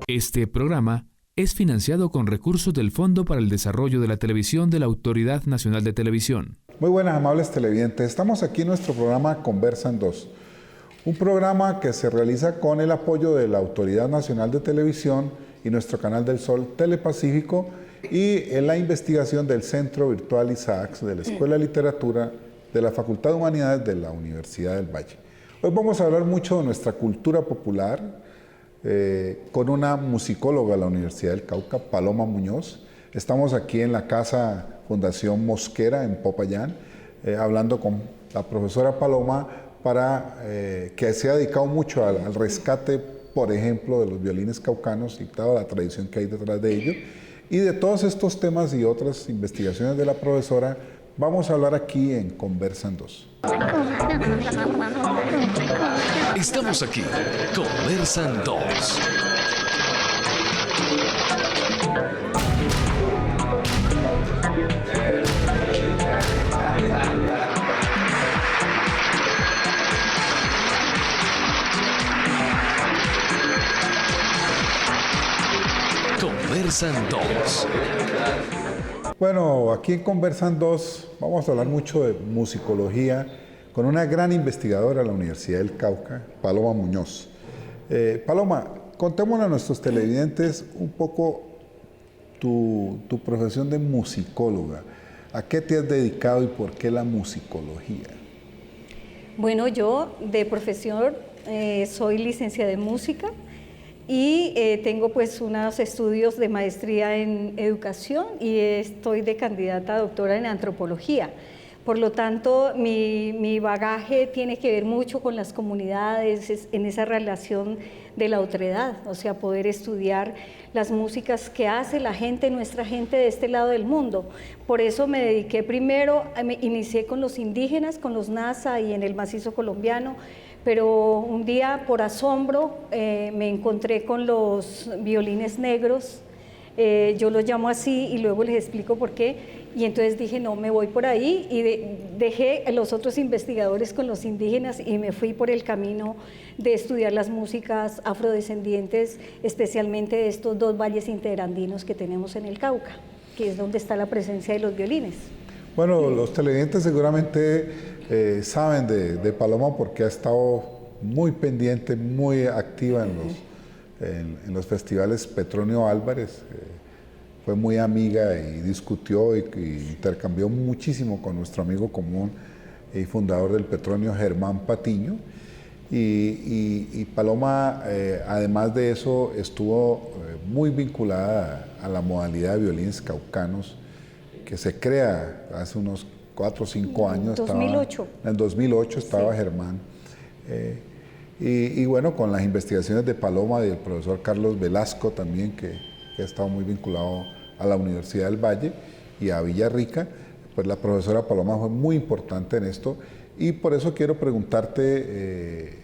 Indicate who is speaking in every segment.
Speaker 1: Este programa es financiado con recursos del Fondo para el Desarrollo de la Televisión de la Autoridad Nacional de Televisión.
Speaker 2: Muy buenas, amables televidentes. Estamos aquí en nuestro programa Conversan 2, un programa que se realiza con el apoyo de la Autoridad Nacional de Televisión y nuestro canal del Sol Telepacífico y en la investigación del Centro Virtual Isaacs de la Escuela de Literatura de la Facultad de Humanidades de la Universidad del Valle. Hoy vamos a hablar mucho de nuestra cultura popular con una musicóloga de la Universidad del Cauca, Paloma Muñoz. Estamos aquí en la Casa Fundación Mosquera en Popayán, hablando con la profesora Paloma que se ha dedicado mucho al rescate, por ejemplo, de los violines caucanos y toda la tradición que hay detrás de ello. Y de todos estos temas y otras investigaciones de la profesora, vamos a hablar aquí en Conversan 2.
Speaker 3: Estamos aquí, Conversan 2. Conversan 2.
Speaker 2: Bueno, aquí en Conversan 2 vamos a hablar mucho de musicología con una gran investigadora de la Universidad del Cauca, Paloma Muñoz. Paloma, contémosle a nuestros televidentes un poco tu profesión de musicóloga. ¿A qué te has dedicado y por qué la musicología?
Speaker 4: Bueno, yo de profesión soy licenciada en música y tengo pues unos estudios de maestría en educación y estoy de candidata a doctora en antropología. Por lo tanto, mi bagaje tiene que ver mucho con las comunidades, en esa relación de la otredad, o sea, poder estudiar las músicas que hace la gente, nuestra gente de este lado del mundo. Por eso me dediqué primero, me inicié con los indígenas, con los Nasa y en el macizo colombiano, pero un día por asombro me encontré con los violines negros. Yo los llamo así y luego les explico por qué, y entonces dije no, me voy por ahí y dejé a los otros investigadores con los indígenas y me fui por el camino de estudiar las músicas afrodescendientes, especialmente de estos dos valles interandinos que tenemos en el Cauca, que es donde está la presencia de los violines. Bueno,
Speaker 2: los televidentes seguramente saben de Paloma porque ha estado muy pendiente, muy activa en los festivales Petronio Álvarez. Fue muy amiga y discutió y intercambió muchísimo con nuestro amigo común y fundador del Petronio, Germán Patiño. Y Paloma, además de eso, estuvo muy vinculada a la modalidad de violines caucanos que se crea hace unos 4 o 5 años.
Speaker 4: 2008.
Speaker 2: En el 2008 estaba sí. Germán. Y bueno, con las investigaciones de Paloma y del profesor Carlos Velasco también, que ha estado muy vinculado a la Universidad del Valle y a Villarrica, pues la profesora Paloma fue muy importante en esto y por eso quiero preguntarte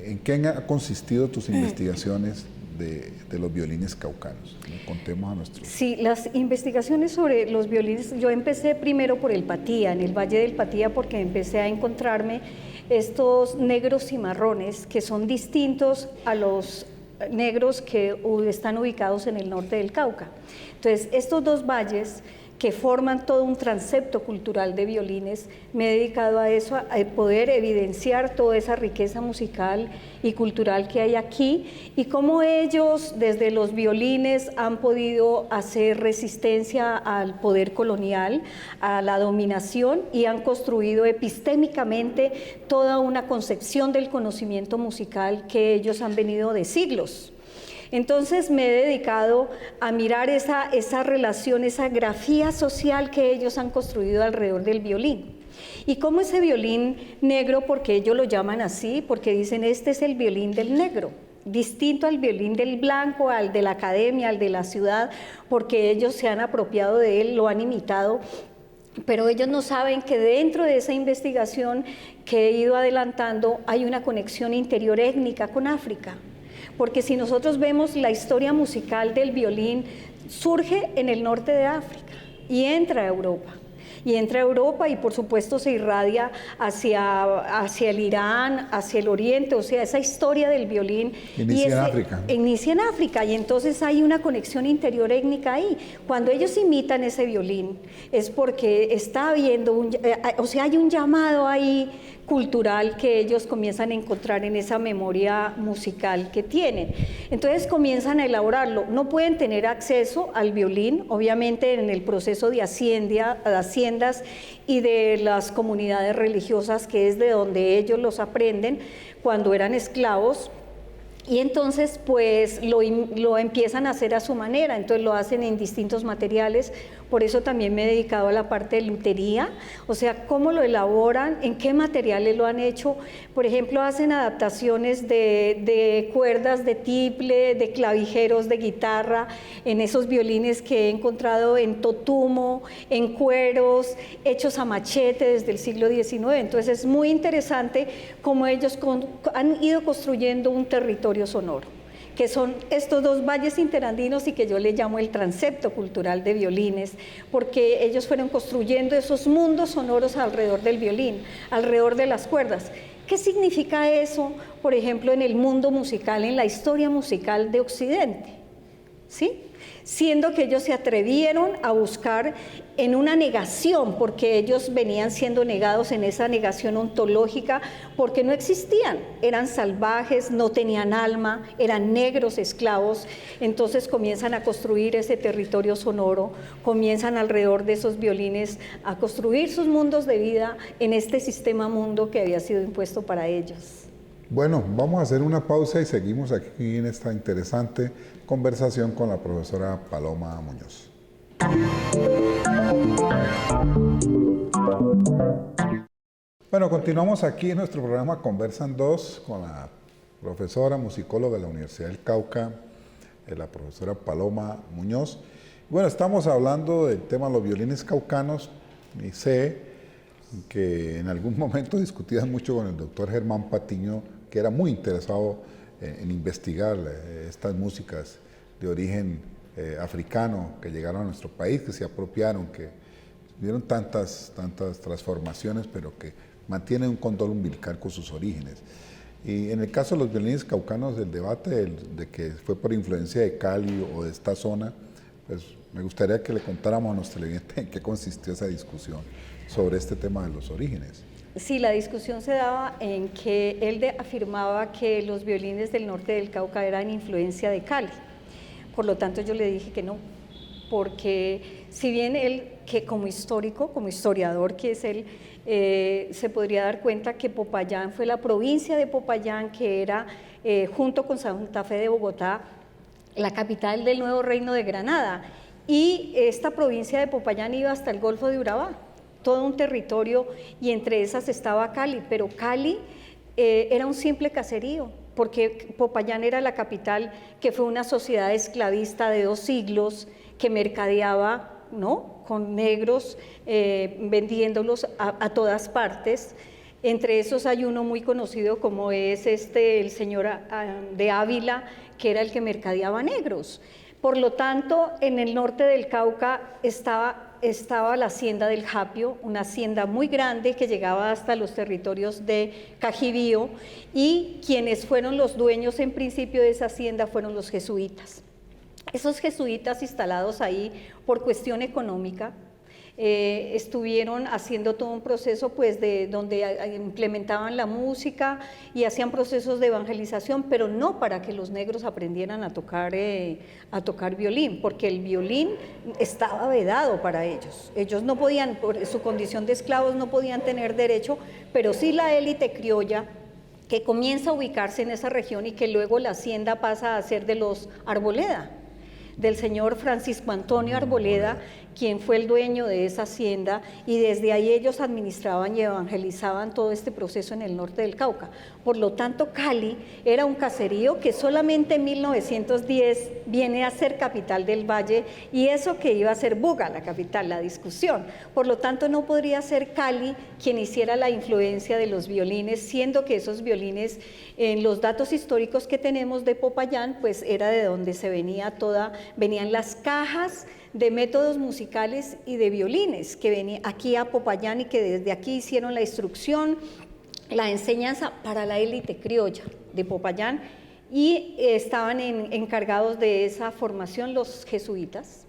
Speaker 2: en qué han consistido tus investigaciones de los violines caucanos. Contemos a nuestros...
Speaker 4: Sí, las investigaciones sobre los violines, yo empecé primero por el Patía, en el Valle del Patía, porque empecé a encontrarme estos negros cimarrones que son distintos a los negros que están ubicados en el norte del Cauca. Entonces, estos dos valles que forman todo un transepto cultural de violines, me he dedicado a eso, a poder evidenciar toda esa riqueza musical y cultural que hay aquí y cómo ellos desde los violines han podido hacer resistencia al poder colonial, a la dominación y han construido epistémicamente toda una concepción del conocimiento musical que ellos han venido de siglos. Entonces me he dedicado a mirar esa relación, esa grafía social que ellos han construido alrededor del violín. Y cómo ese violín negro, porque ellos lo llaman así, porque dicen este es el violín del negro, distinto al violín del blanco, al de la academia, al de la ciudad, porque ellos se han apropiado de él, lo han imitado. Pero ellos no saben que dentro de esa investigación que he ido adelantando hay una conexión interior étnica con África. Porque si nosotros vemos la historia musical del violín, surge en el norte de África y entra a Europa. y entra a Europa y por supuesto se irradia hacia el Irán, hacia el Oriente, o sea, esa historia del violín.
Speaker 2: Inicia en África.
Speaker 4: Inicia en África, y entonces hay una conexión interior étnica ahí. Cuando ellos imitan ese violín es porque está habiendo hay un llamado ahí cultural que ellos comienzan a encontrar en esa memoria musical que tienen. Entonces comienzan a elaborarlo. No pueden tener acceso al violín, obviamente en el proceso de haciendas y de las comunidades religiosas, que es de donde ellos los aprenden cuando eran esclavos. Y entonces pues lo empiezan a hacer a su manera, entonces lo hacen en distintos materiales. Por eso también me he dedicado a la parte de lutería, o sea, cómo lo elaboran, en qué materiales lo han hecho. Por ejemplo, hacen adaptaciones de cuerdas de tiple, de clavijeros, de guitarra, en esos violines que he encontrado en totumo, en cueros, hechos a machete desde el siglo XIX. Entonces es muy interesante cómo ellos han ido construyendo un territorio sonoro, que son estos dos valles interandinos y que yo le llamo el transepto cultural de violines, porque ellos fueron construyendo esos mundos sonoros alrededor del violín, alrededor de las cuerdas. ¿Qué significa eso, por ejemplo, en el mundo musical, en la historia musical de Occidente? ¿Sí? Siendo que ellos se atrevieron a buscar en una negación, porque ellos venían siendo negados en esa negación ontológica, porque no existían, eran salvajes, no tenían alma, eran negros esclavos. Entonces comienzan a construir ese territorio sonoro, comienzan alrededor de esos violines a construir sus mundos de vida en este sistema mundo que había sido impuesto para ellos.
Speaker 2: Bueno, vamos a hacer una pausa y seguimos aquí en esta interesante conversación con la profesora Paloma Muñoz. Bueno, continuamos aquí en nuestro programa Conversan 2 con la profesora musicóloga de la Universidad del Cauca, la profesora Paloma Muñoz. Bueno, estamos hablando del tema de los violines caucanos y sé que en algún momento discutías mucho con el doctor Germán Patiño, que era muy interesado en investigar estas músicas de origen africano que llegaron a nuestro país, que se apropiaron, que dieron tantas transformaciones, pero que mantienen un cordón umbilical con sus orígenes. Y en el caso de los violines caucanos, el debate de que fue por influencia de Cali o de esta zona, pues me gustaría que le contáramos a nuestro televidente en qué consistió esa discusión sobre este tema de los orígenes.
Speaker 4: Sí, la discusión se daba en que él afirmaba que los violines del norte del Cauca eran influencia de Cali. Por lo tanto, yo le dije que no, porque si bien él, que como histórico, como historiador que es él, se podría dar cuenta que Popayán fue la provincia de Popayán, que era, junto con Santa Fe de Bogotá, la capital del nuevo reino de Granada. Y esta provincia de Popayán iba hasta el Golfo de Urabá, todo un territorio, y entre esas estaba Cali, pero Cali era un simple caserío, porque Popayán era la capital, que fue una sociedad esclavista de 2 siglos, que mercadeaba, ¿no?, con negros, vendiéndolos a todas partes. Entre esos hay uno muy conocido como es el señor de Ávila, que era el que mercadeaba negros. Por lo tanto, en el norte del Cauca estaba la hacienda del Japio, una hacienda muy grande que llegaba hasta los territorios de Cajibío, y quienes fueron los dueños en principio de esa hacienda fueron los jesuitas. Esos jesuitas instalados ahí por cuestión económica, estuvieron haciendo todo un proceso pues de donde implementaban la música y hacían procesos de evangelización, pero no para que los negros aprendieran a tocar violín, porque el violín estaba vedado para ellos. Ellos no podían, por su condición de esclavos, no podían tener derecho, pero sí la élite criolla que comienza a ubicarse en esa región y que luego la hacienda pasa a ser de los Arboleda, del señor Francisco Antonio Arboleda, quien fue el dueño de esa hacienda, y desde ahí ellos administraban y evangelizaban todo este proceso en el norte del Cauca. Por lo tanto, Cali era un caserío que solamente en 1910 viene a ser capital del valle, y eso que iba a ser Buga, la capital, la discusión. Por lo tanto, no podría ser Cali quien hiciera la influencia de los violines, siendo que esos violines, en los datos históricos que tenemos de Popayán, pues era de donde se venía toda venían las cajas de métodos musicales y de violines que venían aquí a Popayán y que desde aquí hicieron la instrucción, la enseñanza para la élite criolla de Popayán, y estaban encargados de esa formación los jesuitas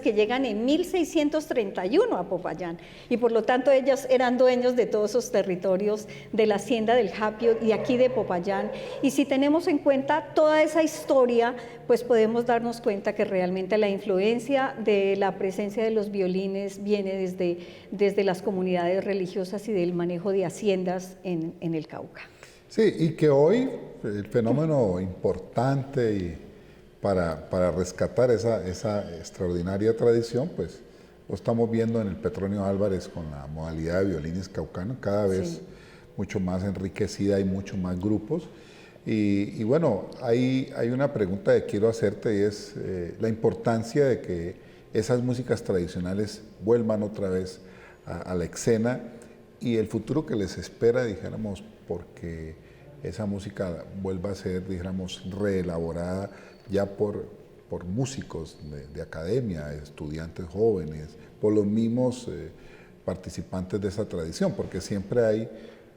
Speaker 4: que llegan en 1631 a Popayán, y por lo tanto ellos eran dueños de todos esos territorios de la hacienda del Japio y aquí de Popayán. Y si tenemos en cuenta toda esa historia, pues podemos darnos cuenta que realmente la influencia de la presencia de los violines viene desde las comunidades religiosas y del manejo de haciendas en el Cauca.
Speaker 2: Sí, y que hoy el fenómeno importante y para rescatar esa extraordinaria tradición, pues lo estamos viendo en el Petronio Álvarez con la modalidad de violines caucanos, cada vez mucho más enriquecida, hay mucho más grupos. Y bueno, hay una pregunta que quiero hacerte, y es la importancia de que esas músicas tradicionales vuelvan otra vez a la escena, y el futuro que les espera, dijéramos, porque esa música vuelva a ser, dijéramos, reelaborada ya por músicos de academia, estudiantes jóvenes, por los mismos participantes de esa tradición, porque siempre hay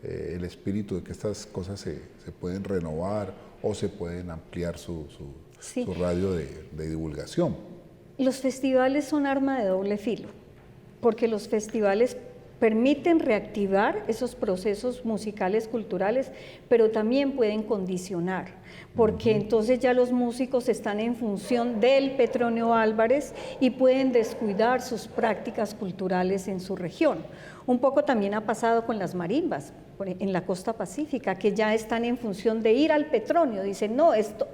Speaker 2: el espíritu de que estas cosas se pueden renovar o se pueden ampliar su radio de divulgación.
Speaker 4: Los festivales son arma de doble filo, porque los festivales permiten reactivar esos procesos musicales, culturales, pero también pueden condicionar, porque entonces ya los músicos están en función del Petronio Álvarez y pueden descuidar sus prácticas culturales en su región. Un poco también ha pasado con las marimbas en la costa pacífica, que ya están en función de ir al Petronio, dicen, no, esto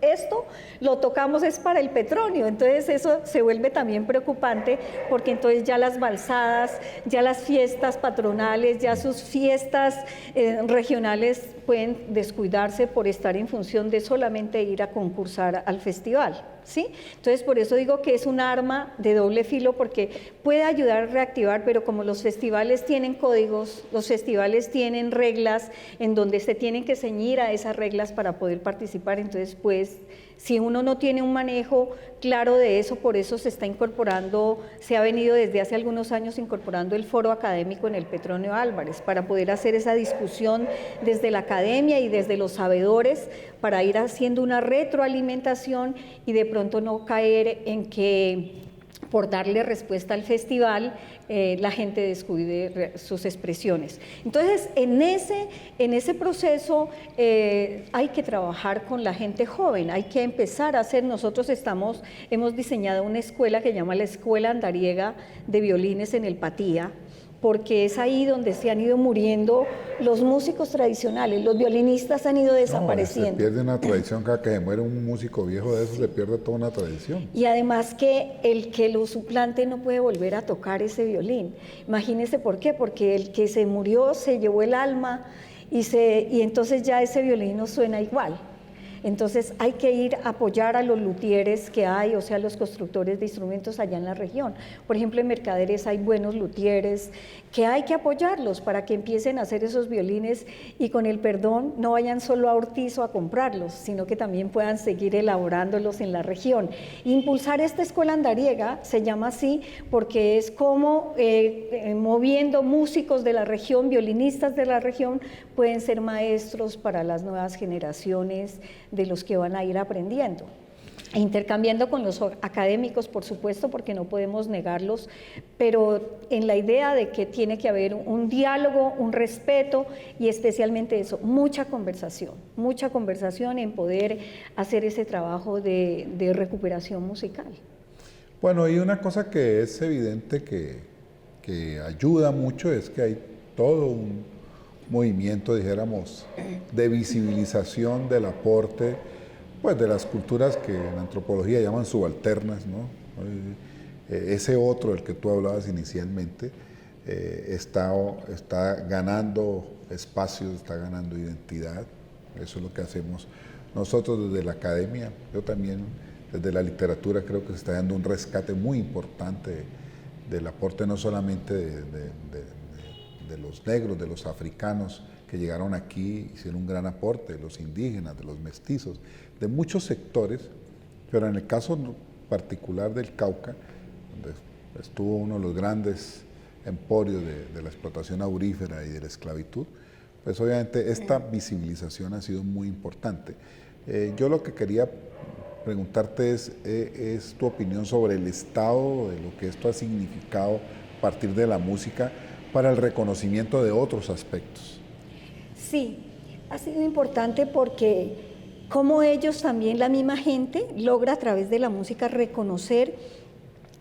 Speaker 4: lo tocamos es para el Petronio. Entonces eso se vuelve también preocupante, porque entonces ya las balsadas, ya las fiestas patronales, ya sus fiestas regionales pueden descuidarse por estar en función de solamente ir a concursar al festival, ¿sí? Entonces por eso digo que es un arma de doble filo, porque puede ayudar a reactivar, pero como los festivales tienen códigos, los festivales tienen reglas en donde se tienen que ceñir a esas reglas para poder participar, entonces pues si uno no tiene un manejo claro de eso, por eso se está incorporando, se ha venido desde hace algunos años incorporando el foro académico en el Petronio Álvarez, para poder hacer esa discusión desde la academia y desde los sabedores, para ir haciendo una retroalimentación y de pronto no caer en que por darle respuesta al festival, la gente descuide sus expresiones. Entonces, en ese proceso hay que trabajar con la gente joven, hay que empezar a hacer, nosotros hemos diseñado una escuela que se llama la Escuela Andariega de Violines en el Patía, porque es ahí donde se han ido muriendo los músicos tradicionales, los violinistas han ido desapareciendo.
Speaker 2: Se pierde una tradición, cada que se muere un músico viejo de eso, se pierde toda una tradición.
Speaker 4: Y además que el que lo suplante no puede volver a tocar ese violín. Imagínese por qué, porque el que se murió se llevó el alma y entonces ya ese violín no suena igual. Entonces hay que ir a apoyar a los luthieres que hay, o sea, los constructores de instrumentos allá en la región. Por ejemplo, en Mercaderes hay buenos luthieres que hay que apoyarlos para que empiecen a hacer esos violines y con el perdón no vayan solo a Ortiz o a comprarlos, sino que también puedan seguir elaborándolos en la región. Impulsar esta escuela andariega se llama así porque es como moviendo músicos de la región, violinistas de la región, pueden ser maestros para las nuevas generaciones de los que van a ir aprendiendo. Intercambiando con los académicos, por supuesto, porque no podemos negarlos, pero en la idea de que tiene que haber un diálogo, un respeto y especialmente eso, mucha conversación en poder hacer ese trabajo de recuperación musical.
Speaker 2: Bueno, y una cosa que es evidente que ayuda mucho es que hay todo un movimiento, dijéramos, de visibilización del aporte, pues, de las culturas que en antropología llaman subalternas, ¿no? Ese otro del que tú hablabas inicialmente está ganando espacios, está ganando identidad. Eso es lo que hacemos nosotros desde la academia. Yo también desde la literatura creo que se está dando un rescate muy importante del aporte no solamente de los negros, de los africanos que llegaron aquí, hicieron un gran aporte, de los indígenas, de los mestizos, de muchos sectores, pero en el caso particular del Cauca, donde estuvo uno de los grandes emporios de la explotación aurífera y de la esclavitud, pues obviamente esta visibilización ha sido muy importante. Yo lo que quería preguntarte es tu opinión sobre el estado de lo que esto ha significado a partir de la música para el reconocimiento de otros aspectos.
Speaker 4: Sí, ha sido importante porque como ellos también, la misma gente, logra a través de la música reconocer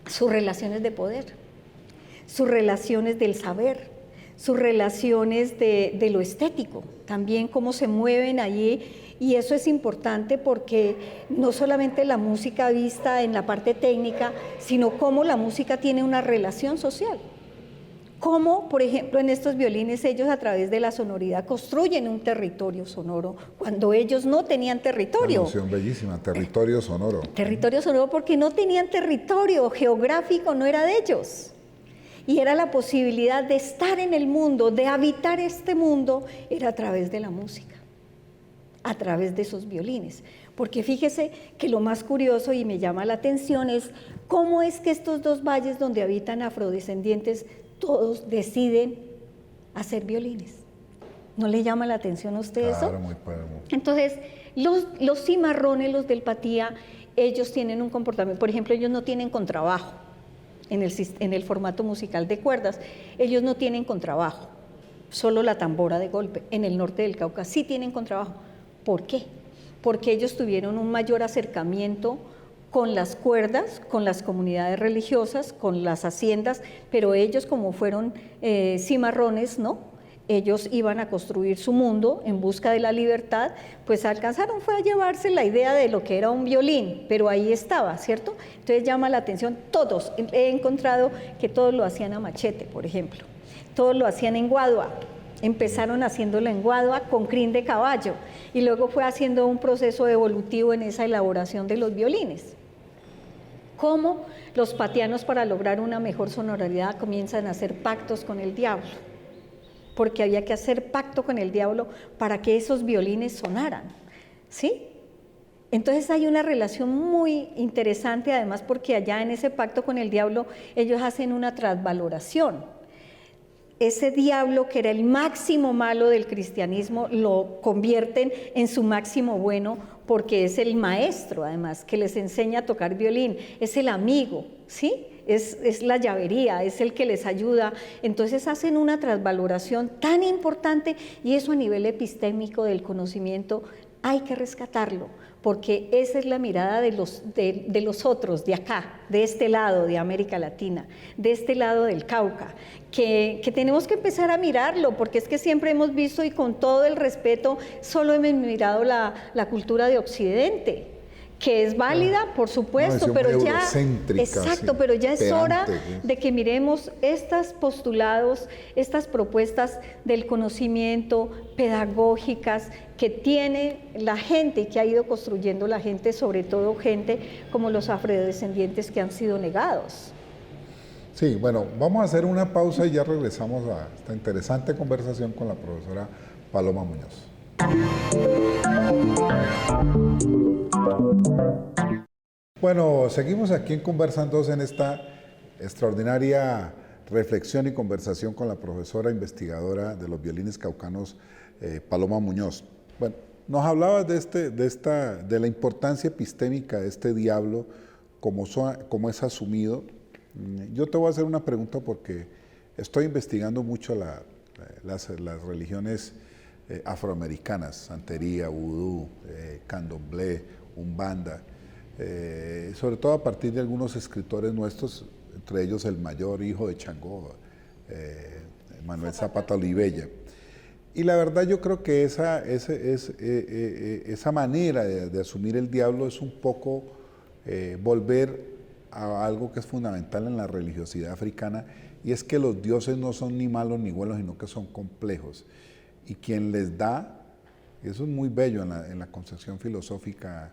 Speaker 4: sus relaciones de poder, sus relaciones del saber, sus relaciones de lo estético, también cómo se mueven allí, y eso es importante porque no solamente la música vista en la parte técnica, sino cómo la música tiene una relación social. Cómo, por ejemplo, en estos violines ellos a través de la sonoridad construyen un territorio sonoro cuando ellos no tenían territorio.
Speaker 2: Una noción bellísima, territorio sonoro.
Speaker 4: Territorio sonoro porque no tenían territorio geográfico, no era de ellos. Y era la posibilidad de estar en el mundo, de habitar este mundo, era a través de la música, a través de esos violines. Porque fíjese que lo más curioso y me llama la atención es cómo es que estos dos valles donde habitan afrodescendientes todos deciden hacer violines. ¿No le llama la atención a usted eso?
Speaker 2: Claro, muy padre.
Speaker 4: Entonces, los cimarrones, los del Patía, ellos tienen un comportamiento, por ejemplo, ellos no tienen contrabajo en el formato musical de cuerdas, ellos no tienen contrabajo, solo la tambora de golpe. En el norte del Cauca sí tienen contrabajo. ¿Por qué? Porque ellos tuvieron un mayor acercamiento con las cuerdas, con las comunidades religiosas, con las haciendas, pero ellos como fueron cimarrones, ¿no? Ellos iban a construir su mundo en busca de la libertad, pues alcanzaron fue a llevarse la idea de lo que era un violín, pero ahí estaba, ¿cierto? Entonces llama la atención, todos, he encontrado que todos lo hacían a machete, por ejemplo, todos lo hacían en guadua, empezaron haciéndolo en guadua con crin de caballo, y luego fue haciendo un proceso evolutivo en esa elaboración de los violines. Cómo los patianos para lograr una mejor sonoridad comienzan a hacer pactos con el diablo, porque había que hacer pacto con el diablo para que esos violines sonaran, ¿sí? Entonces hay una relación muy interesante, además porque allá en ese pacto con el diablo ellos hacen una transvaloración. Ese diablo que era el máximo malo del cristianismo lo convierten en su máximo bueno porque es el maestro, además, que les enseña a tocar violín, es el amigo, ¿sí? Es la llavería, es el que les ayuda. Entonces hacen una transvaloración tan importante y eso a nivel epistémico del conocimiento hay que rescatarlo, porque esa es la mirada de los otros, de acá, de este lado de América Latina, de este lado del Cauca, que tenemos que empezar a mirarlo, porque es que siempre hemos visto y con todo el respeto solo hemos mirado la cultura de Occidente, que es válida, por supuesto,
Speaker 2: no,
Speaker 4: pero ya,
Speaker 2: exacto,
Speaker 4: sí, pero ya es hora
Speaker 2: de
Speaker 4: que miremos estos postulados, estas propuestas del conocimiento pedagógicas que tiene la gente y que ha ido construyendo la gente, sobre todo gente como los afrodescendientes que han sido negados.
Speaker 2: Sí, bueno, vamos a hacer una pausa y ya regresamos a esta interesante conversación con la profesora Paloma Muñoz. Bueno, seguimos aquí en Conversando en esta extraordinaria reflexión y conversación con la profesora investigadora de los violines caucanos, Paloma Muñoz. Bueno, nos hablabas de la importancia epistémica de este diablo, como es asumido. Yo te voy a hacer una pregunta porque estoy investigando mucho las religiones afroamericanas, santería, vudú, candomblé, umbanda, sobre todo a partir de algunos escritores nuestros, entre ellos el mayor hijo de Changó, Manuel Zapata Olivella. Y la verdad yo creo que esa manera de asumir el diablo es un poco volver a algo que es fundamental en la religiosidad africana, y es que los dioses no son ni malos ni buenos, sino que son complejos. Y quien les da, eso es muy bello en la concepción filosófica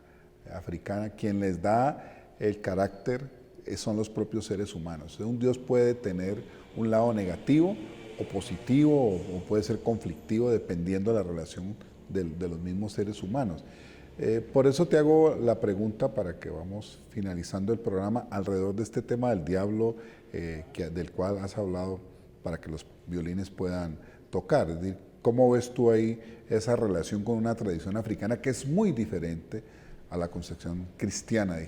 Speaker 2: africana, quien les da el carácter son los propios seres humanos. Un dios puede tener un lado negativo o positivo, o puede ser conflictivo dependiendo de la relación de los mismos seres humanos. Por eso te hago la pregunta para que vamos finalizando el programa alrededor de este tema del diablo del cual has hablado para que los violines puedan tocar. Es decir, ¿cómo ves tú ahí esa relación con una tradición africana que es muy diferente a la concepción cristiana?